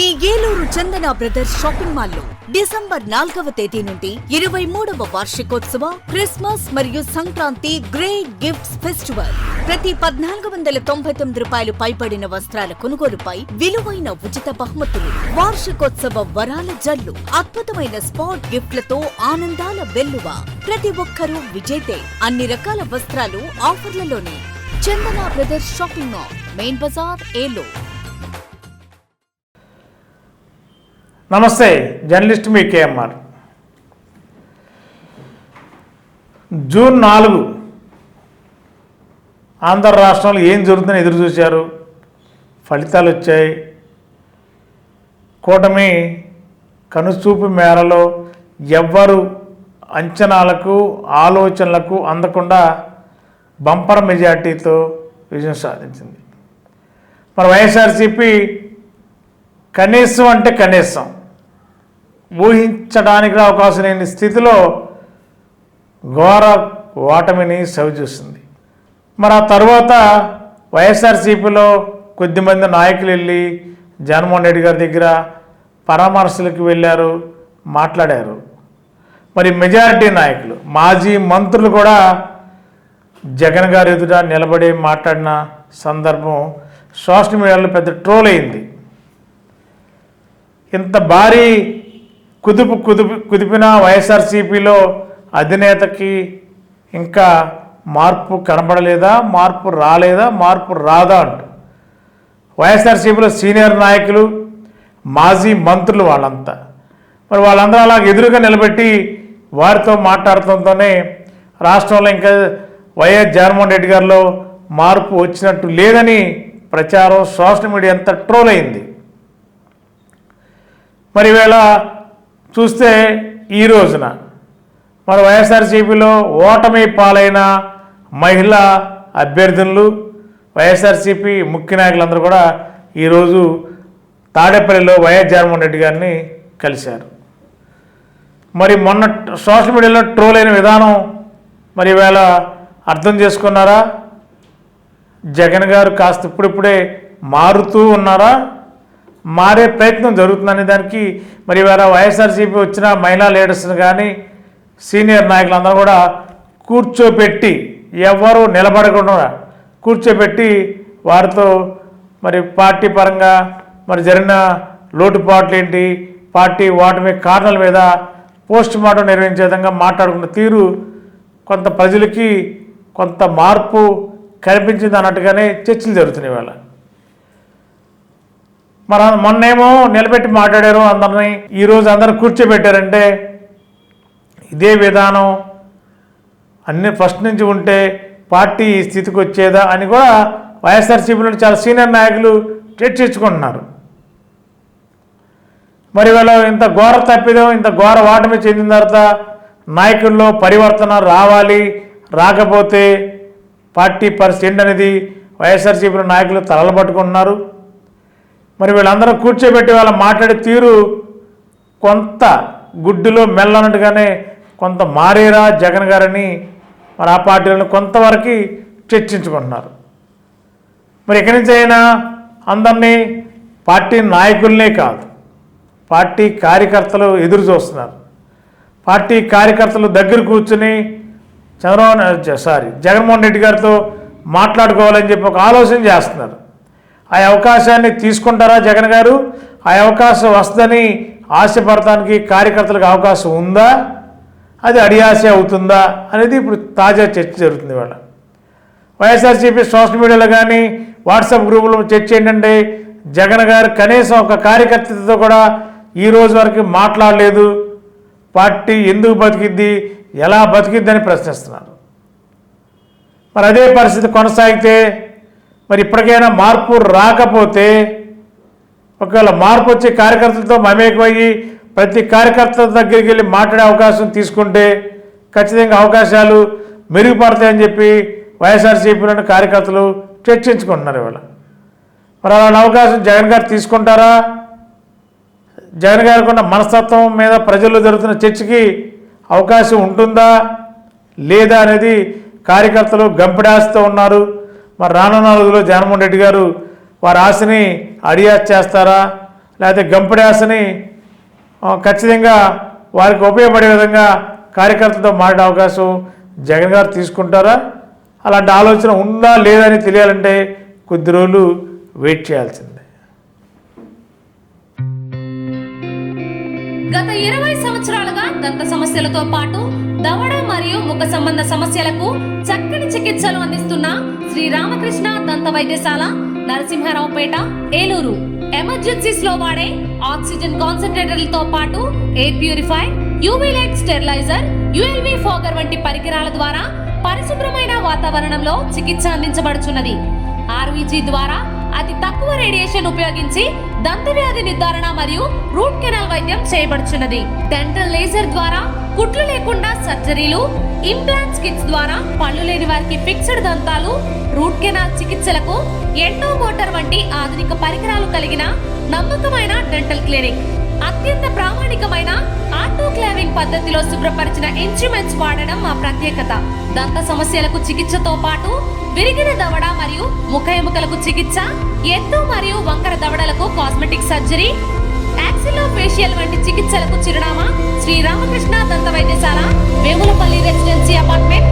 మీ ఏలూరు చందన brothers shopping మాల్లో December 4వ తేదీ నుండి 23వ వార్షికోత్సవ క్రిస్మస్ మరియు సంక్రాంతి గ్రేట్ గిఫ్ట్స్ ఫెస్టివల్. ప్రతి 1499 రూపాయలు పైబడిన వస్త్రాల కొనుగోలుపై విలువైన ఉచిత బహుమతులు, వార్షికోత్సవ వరాల జల్లు, అద్భుతమైన స్పాట్ గిఫ్ట్లతో ఆనందాల వెల్లువ. ప్రతి ఒక్కరూ విజేతే. అన్ని రకాల వస్త్రాలు ఆఫర్లలోనే. Chandana brothers shopping mall, main Bazar, Eluru. నమస్తే, జర్నలిస్ట్ మీ కేఎంఆర్. జూన్ 4 ఆంధ్ర రాష్ట్రంలో ఏం జరుగుతుందని ఎదురు చూశారు. ఫలితాలు వచ్చాయి. కూటమి కనుచూపు మేరలో ఎవ్వరు అంచనాలకు ఆలోచనలకు అందకుండా బంపర్ మెజార్టీతో విజయం సాధించింది. మరి వైఎస్ఆర్సీపీ కనీసం అంటే కనీసం ఊహించడానికి అవకాశం లేని స్థితిలో ఘోర ఓటమిని సవిచూసింది. మరి ఆ తర్వాత వైఎస్ఆర్సీపీలో కొద్దిమంది నాయకులు వెళ్ళి జగన్మోహన్ రెడ్డి గారి దగ్గర పరామర్శలకు వెళ్ళారు, మాట్లాడారు. మరి మెజారిటీ నాయకులు, మాజీ మంత్రులు కూడా జగన్ గారి ఎదుట నిలబడి మాట్లాడిన సందర్భం సోషల్ మీడియాలో పెద్ద ట్రోల్ అయింది. ఇంత భారీ కుదిపిన వైఎస్ఆర్సీపీలో అధినేతకి ఇంకా మార్పు కనబడలేదా, మార్పు రాలేదా, మార్పు రాదా అంటూ వైఎస్ఆర్సీపీలో సీనియర్ నాయకులు, మాజీ మంత్రులు వాళ్ళంతా మరి వాళ్ళందరూ అలా ఎదురుగా నిలబెట్టి వారితో మాట్లాడుతుంటేనే రాష్ట్రంలో ఇంకా వైఎస్ జగన్మోహన్ రెడ్డి గారిలో మార్పు వచ్చినట్టు లేదని ప్రచారం సోషల్ మీడియా అంతా ట్రోల్ అయింది. మరి ఈవేళ చూస్తే ఈ రోజున మరి వైఎస్ఆర్సీపీలో ఓటమి పాలైన మహిళా అభ్యర్థులు, వైఎస్ఆర్సీపీ ముఖ్య నాయకులందరూ కూడా ఈరోజు తాడేపల్లిలో వైఎస్ జగన్మోహన్ రెడ్డి గారిని కలిశారు. మరి మొన్న సోషల్ మీడియాలో ట్రోల్ అయిన విధానం మరి ఈవేళ అర్థం చేసుకున్నారా? జగన్ గారు కాస్త ఇప్పుడిప్పుడే మారుతూ ఉన్నారా, మారే ప్రయత్నం జరుగుతుందనే దానికి మరి ఇవాళ వైఎస్ఆర్సీపీ వచ్చిన మహిళా లీడర్స్ని కానీ సీనియర్ నాయకులందరూ కూడా కూర్చోపెట్టి, ఎవరు నిలబడకుండా కూర్చోబెట్టి వారితో మరి పార్టీ పరంగా మరి జరిగిన లోటుపాట్లు ఏంటి, పార్టీ ఓటమి కారణాల మీద పోస్ట్ మార్టం నిర్వహించే విధంగా మాట్లాడుకున్న తీరు కొంత ప్రజలకి కొంత మార్పు కనిపించింది అన్నట్టుగానే చర్చలు జరుగుతున్నాయి. ఇవాళ మరి మొన్నేమో నిలబెట్టి మాట్లాడారు అందరినీ, ఈరోజు అందరూ కూర్చోబెట్టారంటే ఇదే విధానం అన్ని ఫస్ట్ నుంచి ఉంటే పార్టీ ఈ స్థితికి వచ్చేదా అని కూడా వైఎస్ఆర్సీపీలో చాలా సీనియర్ నాయకులు చర్చించుకుంటున్నారు. మరి వీళ్ళు ఇంత ఘోర తప్పిదం, ఇంత ఘోర ఓటమి చెందిన తర్వాత నాయకుల్లో పరివర్తన రావాలి, రాకపోతే పార్టీ పరిస్థితి అనేది వైఎస్ఆర్సీపీలో నాయకులు తలలు పట్టుకుంటున్నారు. మరి వీళ్ళందరూ కూర్చోబెట్టి వాళ్ళ మాట్లాడే తీరు కొంత గుడ్డులో మెల్లనట్టుగానే కొంత మారేరా జగన్ గారని మరి ఆ పార్టీలను కొంతవరకు చర్చించుకుంటున్నారు. మరి ఇక్కడి నుంచి అయినా అందరినీ పార్టీ నాయకులనే కాదు, పార్టీ కార్యకర్తలు ఎదురు చూస్తున్నారు. పార్టీ కార్యకర్తలు దగ్గర కూర్చుని జగన్మోహన్ రెడ్డి గారితో మాట్లాడుకోవాలని చెప్పి ఒక ఆలోచన చేస్తున్నారు. ఆ అవకాశాన్ని తీసుకుంటారా జగన్ గారు? ఆ అవకాశం వస్తుందని ఆశపడటానికి కార్యకర్తలకు అవకాశం ఉందా, అది అడియాస అవుతుందా అనేది ఇప్పుడు తాజా చర్చ జరుగుతుంది. ఇవాళ వైఎస్ఆర్సీపీ సోషల్ మీడియాలో కానీ వాట్సాప్ గ్రూపులో చర్చ ఏంటంటే జగన్ గారు కనీసం ఒక కార్యకర్తతో కూడా ఈ రోజు వరకు మాట్లాడలేదు, పార్టీ ఎందుకు బతికిద్ది, ఎలా బతికిద్దని ప్రశ్నిస్తున్నారు. మరి అదే పరిస్థితి కొనసాగితే మరి ఇప్పటికైనా మార్పు రాకపోతే, ఒకవేళ మార్పు వచ్చి కార్యకర్తలతో మమేకమయ్యి ప్రతి కార్యకర్త దగ్గరికి వెళ్ళి మాట్లాడే అవకాశం తీసుకుంటే ఖచ్చితంగా అవకాశాలు మెరుగుపడతాయని చెప్పి వైఎస్ఆర్సీపీలోని కార్యకర్తలు చర్చించుకుంటున్నారు. ఇవాళ మరి అలాంటి అవకాశం జగన్ గారు తీసుకుంటారా? జగన్ గారికి ఉన్న మనస్తత్వం మీద ప్రజల్లో జరుగుతున్న చర్చకి అవకాశం ఉంటుందా లేదా అనేది కార్యకర్తలు గంపెడాస్తూ ఉన్నారు. మరి రానున్న రోజుల్లో జగన్మోహన్ రెడ్డి గారు వారి ఆశని అడియాస్ చేస్తారా, లేకపోతే గంపడాసని ఖచ్చితంగా వారికి ఉపయోగపడే విధంగా కార్యకర్తలతో మాట్లాడే అవకాశం జగన్ గారు తీసుకుంటారా? అలాంటి ఆలోచన ఉందా లేదా అని తెలియాలంటే కొద్ది రోజులు వెయిట్ చేయాల్సిందే. గత 20 సంవత్సరాలుగా దంత సమస్యలతో పాటు దవడ మరియు ముఖ సంబంధ సమస్యలకు చక్కని చికిత్సలు అందిస్తున్న శ్రీ రామకృష్ణ దంత వైద్యశాల, నరసింహారావుపేట, ఏలూరు. ఎమర్జెన్సీస్ లో వాడే ఆక్సిజన్ కాన్సంట్రేటర్లతో పాటు air purify, UV light steriliser, ULV fogger వంటి పరికరాల ద్వారా పరిశుభ్రమైన వాతావరణంలో చికిత్స అందించబడుచున్నది. ఆర్వీజీ ద్వారా అతి తక్కువ రేడియేషన్ ఉపయోగించి దంత వ్యాధి నిర్ధారణ మరియు రూట్ కెనాల్ వైద్యం చేయబడుచున్నది. డెంటల్ లేజర్ ద్వారా కుట్లు లేకుండా సర్జరీలు, ఇంప్లాంట్స్ కిట్స్ ద్వారా పళ్ళు లేని వారికి ఫిక్స్డ్ దంతాలు, రూట్ కెనాల్ చికిత్సలకు ఎండో మోటార్ వంటి ఆధునిక పరికరాలు కలిగిన నమ్మకమైన డెంటల్ క్లినిక్. అత్యంత ప్రామాణికమైన ఆటోక్లావింగ్ పద్ధతిలో శుభ్రపరిచిన ఇన్స్ట్రుమెంట్స్ వాడడం మా ప్రత్యేకత. దంత సమస్యలకు చికిత్సతో పాటు విరిగిన దవడ మరియు ముఖ ఎముకలకు చికిత్స, ఎత్తు మరియు వంకర దవడలకు కాస్మెటిక్ సర్జరీ, యాక్సిలోఫేషియల్ వంటి చికిత్సలకు చిరునామా శ్రీ రామకృష్ణ దంత వైద్యశాల, వేములపల్లి రెసిడెన్సీ అపార్ట్మెంట్,